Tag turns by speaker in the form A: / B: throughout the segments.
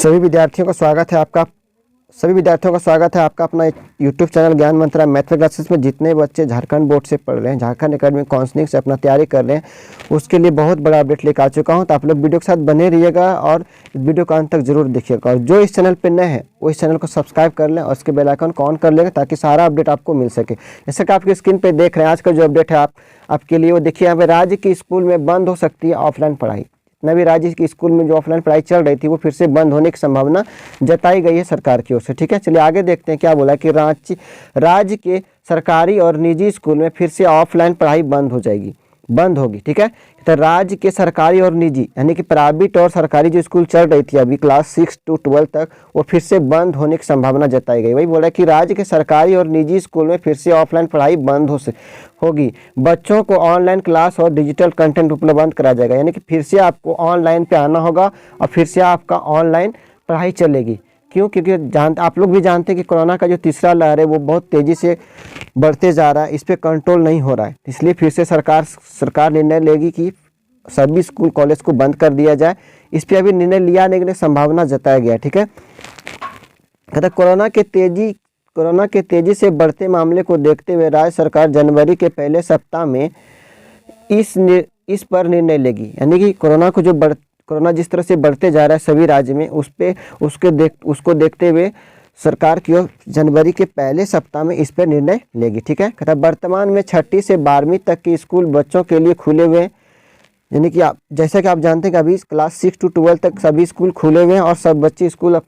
A: सभी विद्यार्थियों का स्वागत है आपका अपना यूट्यूब चैनल ज्ञान मंत्रा मैथ क्लासेस में। जितने बच्चे झारखंड बोर्ड से पढ़ रहे हैं, झारखंड एकेडमिक काउंसलिंग से अपना तैयारी कर रहे हैं, उसके लिए बहुत बड़ा अपडेट लेकर आ चुका हूं। तो आप लोग वीडियो के साथ बने रहिएगा और इस वीडियो को अंत तक जरूर देखिएगा। और जो इस चैनल पर नए हैं वो इस चैनल को सब्सक्राइब कर लें और उसके बेल आइकन को ऑन कर लेंगे ताकि सारा अपडेट आपको मिल सके। जैसे कि आपकी स्क्रीन पर देख रहे हैं, आज का जो अपडेट है आपके लिए वो देखिए। यहाँ पे राज्य की स्कूल में बंद हो सकती है ऑफलाइन पढ़ाई। जितना भी राज्य की स्कूल में जो ऑफलाइन पढ़ाई चल रही थी वो फिर से बंद होने की संभावना जताई गई है सरकार की ओर से। ठीक है, चलिए आगे देखते हैं क्या बोला कि राज्य के सरकारी और निजी स्कूल में फिर से ऑफलाइन पढ़ाई बंद होगी। ठीक है, तो राज्य के सरकारी और निजी यानी कि प्राइवेट और सरकारी जो स्कूल चल रही थी अभी क्लास 6 to 12 तक, वो फिर से बंद होने की संभावना जताई गई। वही बोला कि राज्य के सरकारी और निजी स्कूल में फिर से ऑफलाइन पढ़ाई बंद होगी। बच्चों को ऑनलाइन क्लास और डिजिटल कंटेंट उपलब्ध कराया जाएगा, यानी कि फिर से आपको ऑनलाइन पे आना होगा और फिर से आपका ऑनलाइन पढ़ाई चलेगी। क्यों? क्योंकि आप लोग भी जानते हैं कि कोरोना का जो तीसरा लहर है वो बहुत तेज़ी से बढ़ते जा रहा है, इस पर कंट्रोल नहीं हो रहा है। इसलिए फिर से सरकार निर्णय लेगी कि सभी स्कूल कॉलेज को बंद कर दिया जाए। इस पर अभी निर्णय लिया नहीं की संभावना जताया गया। ठीक है, कहता कोरोना के तेजी से बढ़ते मामले को देखते हुए राज्य सरकार जनवरी के पहले सप्ताह में इस पर निर्णय लेगी। यानी कि कोरोना जिस तरह से बढ़ते जा रहा है सभी राज्य में, उसको देखते हुए सरकार की ओर जनवरी के पहले सप्ताह में इस पर निर्णय लेगी। ठीक है, कहता वर्तमान में 6ठी से 12वीं तक के स्कूल बच्चों के लिए खुले हुए हैं। यानी कि जैसा कि आप जानते हैं कि अभी क्लास 6 to 12 तक सभी स्कूल खुले हुए हैं और सब बच्चे स्कूल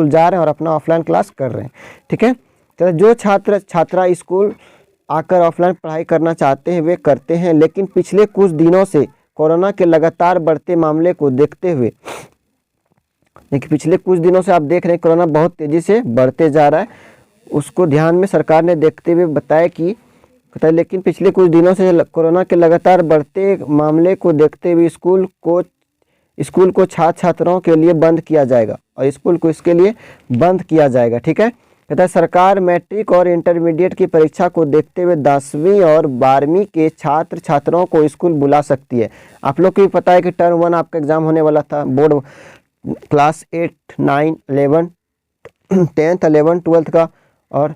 A: जा रहे हैं और अपना ऑफलाइन क्लास कर रहे हैं। ठीक है, तो जो छात्रा स्कूल आकर ऑफलाइन पढ़ाई करना चाहते हैं वे करते हैं, लेकिन पिछले कुछ दिनों से कोरोना के लगातार बढ़ते मामले को देखते हुए, देखिए पिछले कुछ दिनों से आप देख रहे हैं कोरोना बहुत तेज़ी से बढ़ते जा रहा है, उसको ध्यान में सरकार ने देखते हुए बताया कि लेकिन पिछले कुछ दिनों से कोरोना के लगातार बढ़ते मामले को देखते हुए स्कूल को छात्रों के लिए बंद किया जाएगा और स्कूल को इसके लिए बंद किया जाएगा। ठीक है, कहता है सरकार मैट्रिक और इंटरमीडिएट की परीक्षा को देखते हुए 10वीं और 12वीं के छात्रों को स्कूल बुला सकती है। आप लोग को भी पता है कि टर्म 1 आपका एग्जाम होने वाला था, बोर्ड क्लास 8, 9, 11, 10th, 11, 12 का, और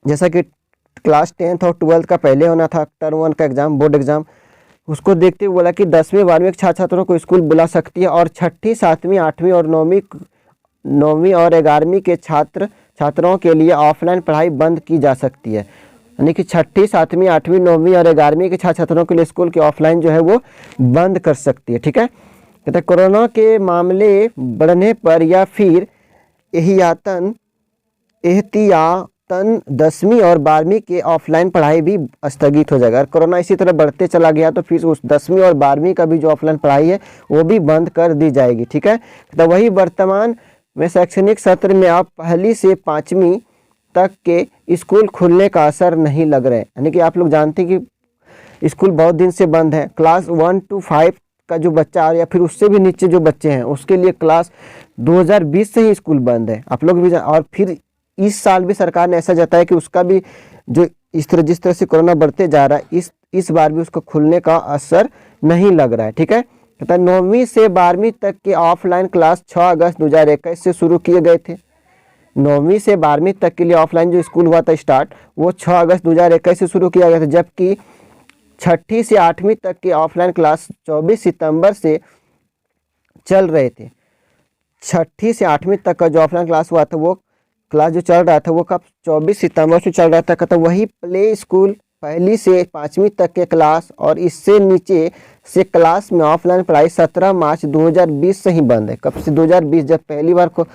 A: जैसा कि क्लास 10th और 12th का पहले होना था टर्म 1 का एग्जाम, बोर्ड एग्जाम, उसको देखते हुए बोला कि 10वीं 12वीं के छात्रों को स्कूल बुला सकती है और 6ठी 7वीं 8वीं और 9वीं और 11वीं के छात्रों के लिए ऑफलाइन पढ़ाई बंद की जा सकती है। यानी कि 6ठी 7वीं 8वीं 9वीं और 11वीं के छात्रों के लिए स्कूल की ऑफलाइन जो है वो बंद कर सकती है। ठीक है, कहते हैं कोरोना के मामले बढ़ने पर या फिर एहतियातन 10वीं और 12वीं के ऑफलाइन पढ़ाई भी स्थगित हो जाएगा। अगर कोरोना इसी तरह बढ़ते चला गया तो फिर उस 10वीं और 12वीं का भी जो ऑफलाइन पढ़ाई है वो भी बंद कर दी जाएगी। ठीक है, तो वही वर्तमान में शैक्षणिक सत्र में आप 1ली से 5वीं तक के स्कूल खुलने का असर नहीं लग रहा है। यानी कि आप लोग जानते हैं कि स्कूल बहुत दिन से बंद है। क्लास 1 to 5 का जो बच्चा या फिर उससे भी नीचे जो बच्चे हैं उसके लिए क्लास 2020 से ही स्कूल बंद है। आप लोग भी और फिर इस साल भी सरकार ने ऐसा जताया कि उसका भी जो जिस तरह से कोरोना बढ़ते जा रहा है इस बार भी उसको खुलने का असर नहीं लग रहा है। ठीक है, कहता 9वीं से 12वीं तक के ऑफलाइन क्लास 6 अगस्त 2021 से शुरू किए गए थे। 9वीं से 12वीं तक के लिए ऑफलाइन जो स्कूल हुआ था स्टार्ट, वो 6 अगस्त 2021 से शुरू किया गया था, जबकि 6ठी से 8वीं तक के ऑफलाइन क्लास 24 सितंबर से चल रहे थे। 6ठी से 8वीं तक का जो ऑफलाइन क्लास हुआ था वो क्लास जो चल रहा था वो कब 24 सितंबर से चल रहा था। कहता वही प्ले स्कूल 1ली से 5वीं तक के क्लास और इससे नीचे से क्लास में ऑफलाइन पढ़ाई 17 मार्च 2020 से ही बंद है। कब से? 2020, जब पहली बार को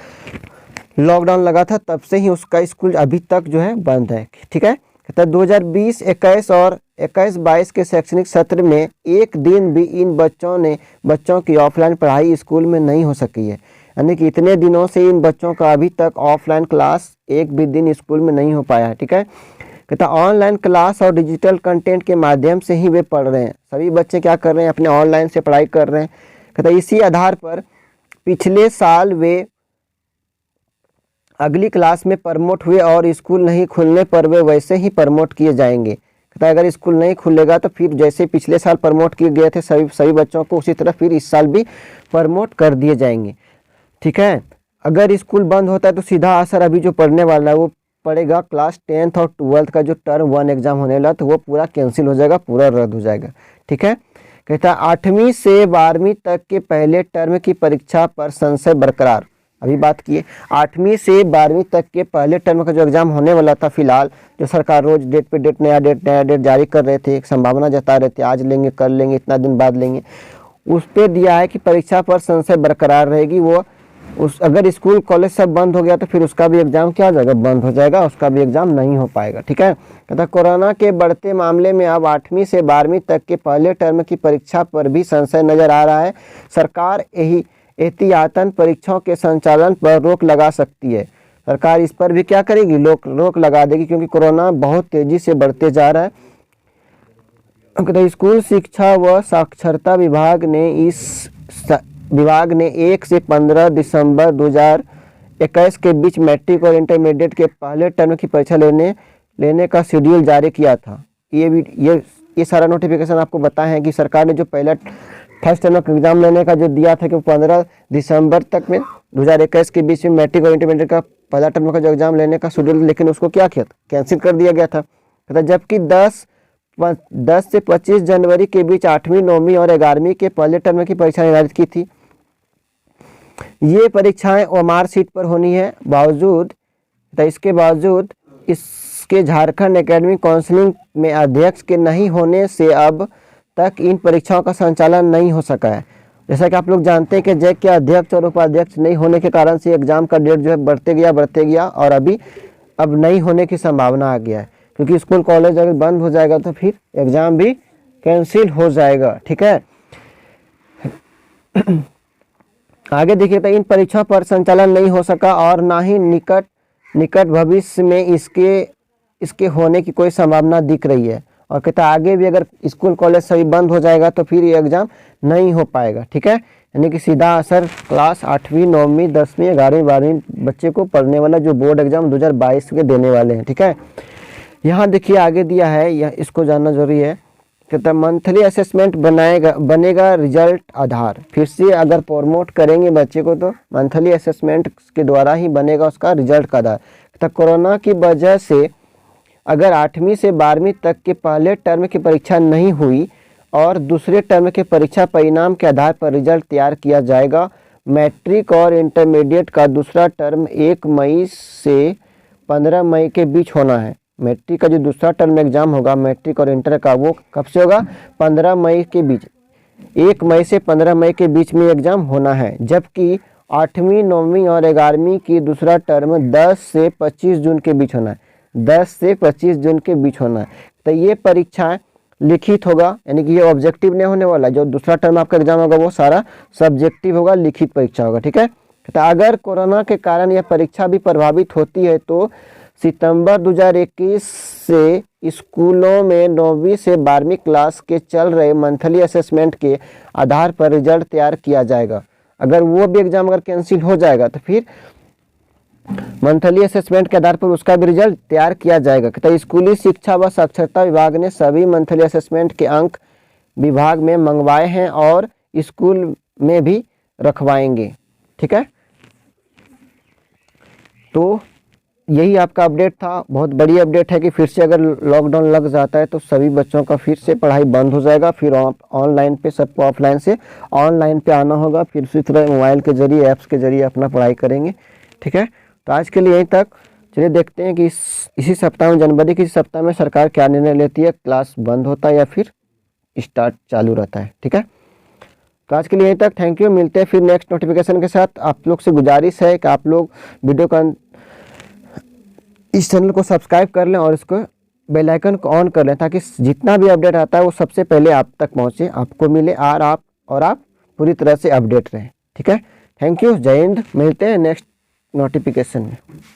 A: लॉकडाउन लगा था तब से ही उसका स्कूल अभी तक जो है बंद है। ठीक है, कहता 2020-21 और 21-22 के शैक्षणिक सत्र में एक दिन भी इन बच्चों की ऑफलाइन पढ़ाई स्कूल में नहीं हो सकी है। यानी कि इतने दिनों से इन बच्चों का अभी तक ऑफलाइन क्लास एक भी दिन स्कूल में नहीं हो पाया है। ठीक है, कहता ऑनलाइन क्लास और डिजिटल कंटेंट के माध्यम से ही वे पढ़ रहे हैं। सभी बच्चे क्या कर रहे हैं? अपने ऑनलाइन से पढ़ाई कर रहे हैं। कहता इसी आधार पर पिछले साल वे अगली क्लास में प्रमोट हुए और स्कूल नहीं खुलने पर वे वैसे ही प्रमोट किए जाएंगे। कहता है अगर स्कूल नहीं खुलेगा तो फिर जैसे पिछले साल प्रमोट किए गए थे सभी बच्चों को, उसी तरह फिर इस साल भी प्रमोट कर दिए जाएंगे। ठीक है। अगर स्कूल बंद होता है तो सीधा असर अभी जो पढ़ने वाला है वो पड़ेगा क्लास 10th और 12th का जो टर्म 1 एग्जाम होने वाला तो वो पूरा कैंसिल हो जाएगा, पूरा रद्द हो जाएगा। ठीक है। कहता है 8वीं से 12वीं तक के पहले टर्म की परीक्षा पर संशय बरकरार। अभी बात किए 8वीं से 12वीं तक के पहले टर्म का जो एग्जाम होने वाला था, फिलहाल जो सरकार रोज डेट पे डेट नया डेट जारी कर रहे थे, एक संभावना जता रहे थे आज लेंगे कल लेंगे इतना दिन बाद लेंगे, उस पर दिया है कि परीक्षा पर संशय बरकरार रहेगी। वो अगर स्कूल कॉलेज सब बंद हो गया तो फिर उसका भी एग्जाम क्या हो जाएगा, बंद हो जाएगा, उसका भी एग्जाम नहीं हो पाएगा। ठीक है। कहता कोरोना के बढ़ते मामले में अब 8वीं से 12वीं तक के पहले टर्म की परीक्षा पर भी संशय नजर आ रहा है। सरकार यही एहतियातन परीक्षाओं के संचालन पर रोक लगा सकती है। सरकार इस पर भी क्या करेगी, रोक लगा देगी, क्योंकि कोरोना बहुत तेजी से बढ़ते जा रहा है। स्कूल शिक्षा व साक्षरता विभाग ने 1 से 15 दिसंबर 2021 के बीच मैट्रिक और इंटरमीडिएट के पहले टर्म की परीक्षा लेने का शेड्यूल जारी किया था। ये सारा नोटिफिकेशन आपको बताया है कि सरकार ने जो पहला फर्स्ट टर्म का एग्जाम लेने का जो दिया था कि 15 दिसंबर तक में 2021 के बीच में मैट्रिक और इंटरमीडिएट का पहला टर्म का जो एग्जाम लेने का शेड्यूल, लेकिन उसको क्या किया था, कैंसिल कर दिया गया था। जबकि 10 से 25 जनवरी के बीच 8वीं 9वीं और 11वीं के पहले टर्म की परीक्षा निर्धारित की थी। ये परीक्षाएं ओमार सीट पर होनी है। इसके बावजूद इसके झारखंड एकेडमिक काउंसिलिंग में अध्यक्ष के नहीं होने से अब तक इन परीक्षाओं का संचालन नहीं हो सका है। जैसा कि आप लोग जानते हैं कि जैक के अध्यक्ष और उपाध्यक्ष नहीं होने के कारण से एग्जाम का डेट जो है बढ़ते गया और अब नहीं होने की संभावना आ गया है, क्योंकि स्कूल कॉलेज अगर बंद हो जाएगा तो फिर एग्जाम भी कैंसिल हो जाएगा। ठीक है। आगे देखिए तो इन परीक्षाओं पर संचालन नहीं हो सका और ना ही निकट भविष्य में इसके होने की कोई संभावना दिख रही है। और कहता आगे भी अगर स्कूल कॉलेज सभी बंद हो जाएगा तो फिर ये एग्जाम नहीं हो पाएगा। ठीक है। यानी कि सीधा असर क्लास 8वीं 9वीं 10वीं 11वीं 12वीं बच्चे को पढ़ने वाला जो बोर्ड एग्जाम 2022 के देने वाले हैं। ठीक है। यहाँ देखिए आगे दिया है, यह इसको जानना जरूरी है। कहता मंथली असेसमेंट बनेगा रिजल्ट आधार। फिर से अगर प्रमोट करेंगे बच्चे को तो मंथली असेसमेंट के द्वारा ही बनेगा उसका रिजल्ट का आधार। कहता कोरोना की वजह से अगर 8वीं से 12वीं तक के पहले टर्म की परीक्षा नहीं हुई और दूसरे टर्म के परीक्षा परिणाम के आधार पर रिजल्ट तैयार किया जाएगा। मैट्रिक और इंटरमीडिएट का दूसरा टर्म 1 मई से 15 मई के बीच होना है। मैट्रिक का जो दूसरा टर्म एग्जाम होगा मैट्रिक और इंटर का, वो कब से होगा, 15 मई के बीच, 1 मई से 15 मई के बीच में एग्जाम होना है। जबकि 8वीं 9वीं और 11वीं की दूसरा टर्म 10 से 25 जून के बीच होना है, 10 से 25 जून के बीच होना है। तो ये परीक्षाएं लिखित होगा, यानी कि ये ऑब्जेक्टिव नहीं होने वाला। जो दूसरा टर्म आपका एग्जाम होगा वो सारा सब्जेक्टिव होगा, लिखित परीक्षा होगा। ठीक है। तो अगर कोरोना के कारण यह परीक्षा भी प्रभावित होती है तो सितंबर 2021 से स्कूलों में 9वीं से 12वीं क्लास के चल रहे मंथली असेसमेंट के आधार पर रिजल्ट तैयार किया जाएगा। अगर वो भी एग्जाम अगर कैंसिल हो जाएगा तो फिर मंथली असेसमेंट के आधार पर उसका भी रिजल्ट तैयार किया जाएगा। तो स्कूली शिक्षा व साक्षरता विभाग ने सभी मंथली असेसमेंट के अंक विभाग में मंगवाए हैं और स्कूल में भी रखवाएंगे। ठीक है। तो यही आपका अपडेट था। बहुत बड़ी अपडेट है कि फिर से अगर लॉकडाउन लग जाता है तो सभी बच्चों का फिर से पढ़ाई बंद हो जाएगा, फिर ऑनलाइन पे सबको ऑफलाइन से ऑनलाइन पे आना होगा, फिर उसी तरह मोबाइल के जरिए ऐप्स के जरिए अपना पढ़ाई करेंगे। ठीक है। तो आज के लिए यहीं तक। चलिए देखते हैं कि इसी सप्ताह में, जनवरी के इस सप्ताह में सरकार क्या निर्णय लेती है, क्लास बंद होता है या फिर स्टार्ट चालू रहता है। ठीक है। तो आज के लिए यहीं तक। Thank you. मिलते हैं फिर नेक्स्ट नोटिफिकेशन के साथ। आप लोग से गुजारिश है कि आप लोग वीडियो का इस चैनल को सब्सक्राइब कर लें और इसको बेल आइकन को ऑन कर लें, ताकि जितना भी अपडेट आता है वो सबसे पहले आप तक पहुंचे, आपको मिले और आप पूरी तरह से अपडेट रहें। ठीक है। Thank you. जय हिंद। मिलते हैं नेक्स्ट नोटिफिकेशन में।